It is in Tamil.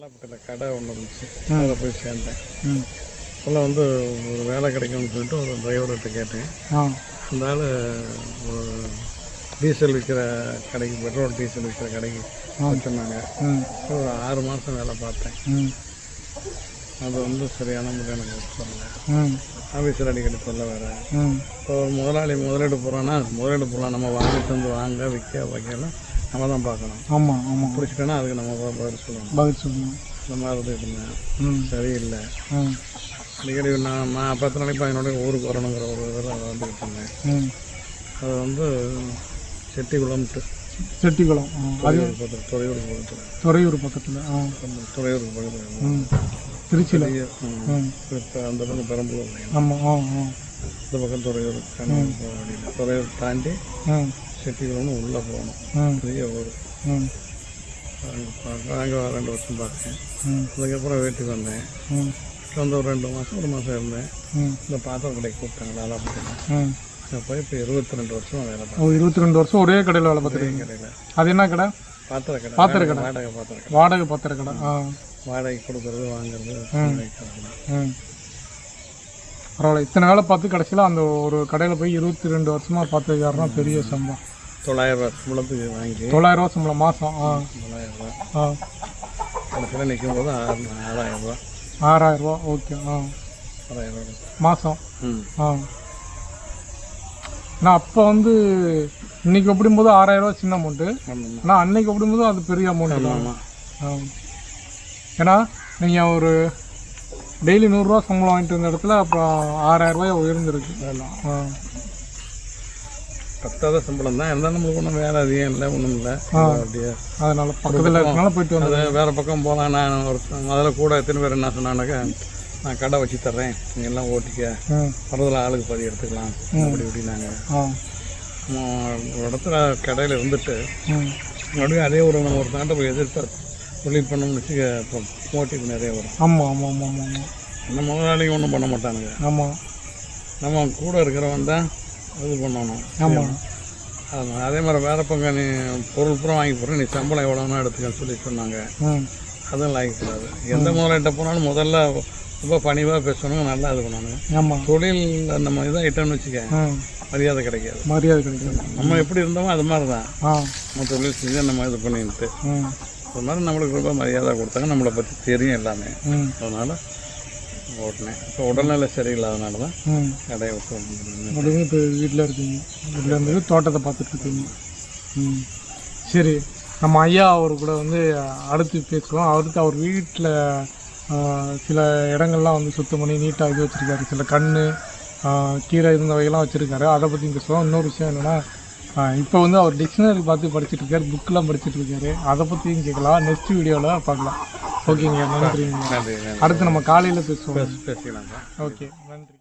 காலப்பட்டில் கடை ஒன்று இருந்துச்சு, அதில் போய் சேர்ந்தேன். அப்போல்லாம் வந்து ஒரு வேலை கிடைக்கும்னு சொல்லிட்டு ஒரு டிரைவர்கிட்ட கேட்டேன். அந்த ஆள் ஒரு டீசல் விற்கிற கடைக்கு, பெட்ரோல் டீசல் விற்கிற கடைக்கு வச்சுருந்தாங்க. ஒரு 6 மாதம் வேலை பார்த்தேன். அது வந்து சரியான முறை எனக்கு சொல்லலை. ஆஃபீஸில் அடிக்கடி சொல்ல வேறு. இப்போ ஒரு முதலாளி முதலீடு போகிறோன்னா முதலீடு போடலாம், நம்ம வாங்கிட்டு வந்து வாங்க விற்க வைக்கலாம் நம்ம தான் பார்க்கணும். ஆமாம் ஆமாம், பிடிச்சிட்டோன்னா அதுக்கு நம்ம பதில் சொல்லணும். இந்த மாதிரி இருந்தேன், சரியில்லை. அடிக்கடி நான் 10 நாளைக்கு 15 நாளைக்கு ஊருக்கு வரணுங்கிற ஒரு இதில் வந்துக்கிட்டு இருந்தேன். அது வந்து செட்டிக்குளம் துறையூர் பக்கத்தில் துறையூருக்கு பக்கத்தில் திருச்சியில் இப்போ அந்த பக்கம் பெரம்பலூர். ஆமாம், இந்த பக்கம் துறையூர் துறையூர் தாண்டி செட்டிக்குளம்னு உள்ளே போகணும். பெரிய ஊர். அங்கே 2 வருஷம் பார்த்தேன். அதுக்கப்புறம் வீட்டுக்கு வந்தேன். வந்து ஒரு 2 மாதம் 1 மாதம் இருந்தேன். இந்த பாத்திரம் கடைக்கு கூப்பிட்டாங்களா, அதை பார்த்தேன். போய் இப்போ 22 வருஷம் வேலை பார்த்தேன். 22 வருஷம் ஒரே கடையில் வேலை பார்த்துருக்கீங்க? கடையில். அது என்ன கடை? பாத்திர கடை. வாடகை பாத்திர கடை. வாடகை கொடுக்குறது வாங்குறது. பரவாயில்ல, இத்தனை வேலை பார்த்து கடைசியில் அந்த ஒரு கடையில் போய் 22 வருஷமாக பார்த்துருக்காருன்னா பெரிய சம்பளம். 900 ரூபா சம்பளத்துக்கு வாங்கி 900 ரூபா சம்பளம் மாதம். 900 ரூபா கடைசியில் நிற்கும் போது 6000 ரூபா. 6000 ரூபா. ஓகே. 6000 ரூபா மாதம். ஆனால் அப்போ வந்து இன்னைக்கு ஒப்பிடும்போது 6000 ரூபா சின்ன அமௌண்ட்டு, ஆனால் அன்னைக்கு ஒப்பிடும்போது அது பெரிய அமௌண்ட்டு தான். ஏன்னா நீங்கள் ஒரு டெய்லி 100 ரூபா சம்பளம் வாங்கிட்டு இருந்த இடத்துல அப்புறம் 6000 ரூபாய் உயர்ந்துருக்கு. பத்தாவது சம்பளம் தான் இருந்தாலும் நம்மளுக்கு ஒன்றும் வேலை அதிகம் இல்லை, ஒன்றும் இல்லை. அப்படியே அதனால பக்கத்தில் இருக்கனால போயிட்டு வந்தது. வேறு பக்கம் போகலாம். நான் ஒரு முதல்ல கூட எத்தனை பேர் என்ன சொன்னான்னாக்கா, நான் கடை வச்சு தர்றேன், நீங்கள் எல்லாம் ஓட்டிக்க, பரவத்தில் ஆளுக்கு பாதி எடுத்துக்கலாம் அப்படி இப்படின்னாங்க. ஒரு இடத்துல கடையில் இருந்துட்டு மறுபடியும் அதே ஒரு நம்ம ஒரு தாண்டை போய் எதிர்த்து தொழில் பண்ணோம்னு வச்சு மோட்டிவ் நிறைய வரும். ஆமாம், அந்த முதலாளிங்க ஒன்றும் பண்ண மாட்டானுங்க. நம்ம கூட இருக்கிறவன் தான் இது பண்ணணும். அதே மாதிரி வேறு பக்கம் நீ பொருள் பூரா வாங்கி போடுற, நீ சம்பளம் எவ்வளோனா எடுத்துக்கன்னு சொல்லி சொன்னாங்க. அதுவும் லாய்க்கூடாது. எந்த முதலாளிட்ட போனாலும் முதல்ல ரொம்ப பணிவாக பேசணும், நல்லா இது பண்ணணும். தொழில் நம்ம இதாக ஐட்டம்னு வச்சுக்க மரியாதை கிடைக்காது. நம்ம எப்படி இருந்தோமோ அது மாதிரி தான் நம்ம தொழில் செஞ்சு நம்ம இது பண்ணிட்டு அது மாதிரி நம்மளுக்கு ரொம்ப மரியாதை கொடுத்தாங்க. நம்மளை பற்றி தெரியும் எல்லாமே. அதனால் ஓட்டினேன். இப்போ உடல்நிலை சரியில்லாதனால தான் கடையை விட்டு இப்போ வீட்டில் இருக்கீங்க. வீட்டில் இருந்து தோட்டத்தை பார்த்துட்டு இருக்கீங்க. சரி, நம்ம ஐயா அவர் கூட வந்து அடுத்து பேசுவோம். அடுத்து அவர் வீட்டில் சில இடங்கள்லாம் வந்து சுத்தம் பண்ணி நீட்டாக இது வச்சுருக்காரு. சில கீரை இருந்த வகையெல்லாம் வச்சுருக்காரு. அதை பற்றி பேசுவோம். இன்னொரு விஷயம் என்னென்னா, இப்போ வந்து அவர் டிக்ஷனரி பார்த்து படிச்சுட்டு இருக்காரு, புக்கெலாம் படிச்சுட்டு இருக்காரு. அதை பற்றியும் கேட்கலாம், நெக்ஸ்ட் வீடியோவில் பார்க்கலாம். ஓகேங்க, நன்றிங்க. அடுத்து நம்ம காலையில் பேசுவோம். பேசிக்கலாம். ஓகே, நன்றி.